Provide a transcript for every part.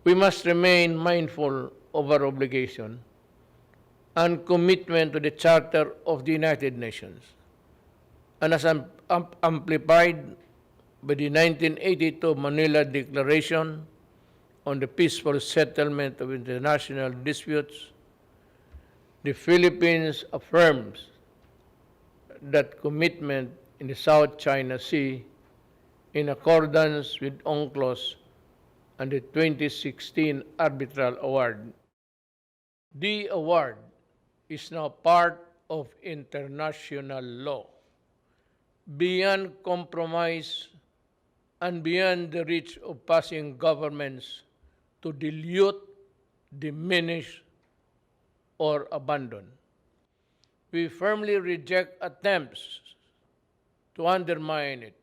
We must remain mindful of our obligation and commitment to the Charter of the United Nations, and as amplified by the 1982 Manila Declaration on the Peaceful Settlement of International Disputes, the Philippines affirms that commitment in the South China Sea in accordance with UNCLOS and the 2016 Arbitral Award. The award is now part of international law, beyond compromise and beyond the reach of passing governments to dilute, diminish, or abandon. We firmly reject attempts to undermine it.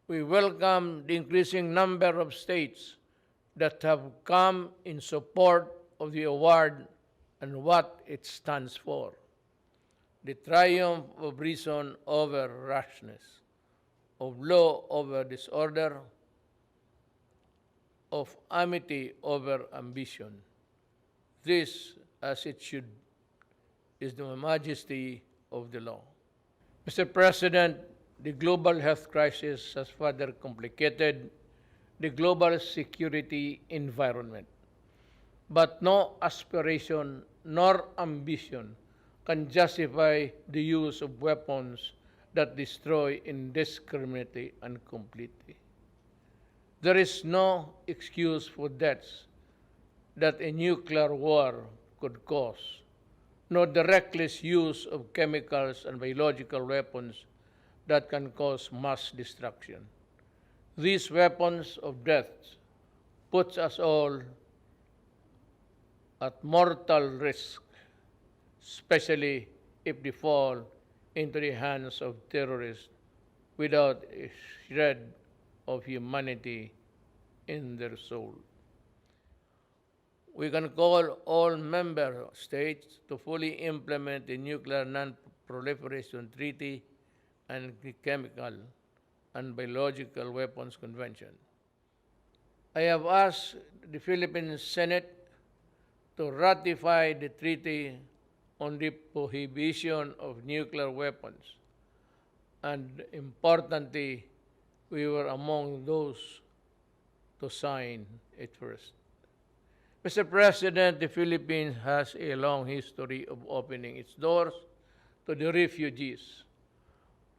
We welcome the increasing number of states that have come in support of the award and what it stands for: the triumph of reason over rashness, of law over disorder, of amity over ambition. This, as it should, is the majesty of the law. Mr. President, the global health crisis has further complicated the global security environment. But no aspiration nor ambition can justify the use of weapons that destroy indiscriminately and completely. There is no excuse for deaths that a nuclear war could cause, nor the reckless use of chemicals and biological weapons that can cause mass destruction. These weapons of death put us all at mortal risk, especially if they fall into the hands of terrorists without a shred of humanity in their soul. We can call all member states to fully implement the Nuclear Non-Proliferation Treaty and the Chemical and Biological Weapons Convention. I have asked the Philippine Senate to ratify the treaty on the prohibition of nuclear weapons, and importantly, we were among those to sign it first. Mr. President, the Philippines has a long history of opening its doors to the refugees,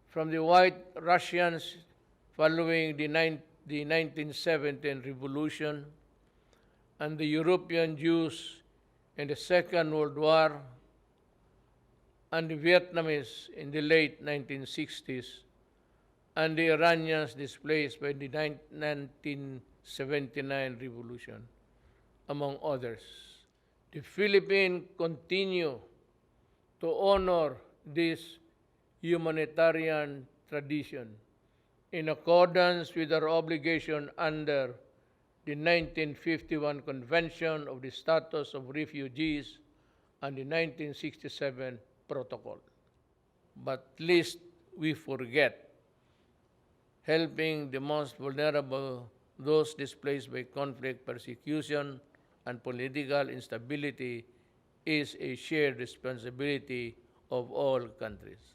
from the White Russians following the 1917 revolution, and the European Jews in the Second World War, and the Vietnamese in the late 1960s, and the Iranians displaced by the 1979 revolution, among others. The Philippines continue to honor this humanitarian tradition in accordance with our obligation under the 1951 Convention of the Status of Refugees and the 1967 Protocol. But lest we forget, helping the most vulnerable, those displaced by conflict, persecution, and political instability, is a shared responsibility of all countries.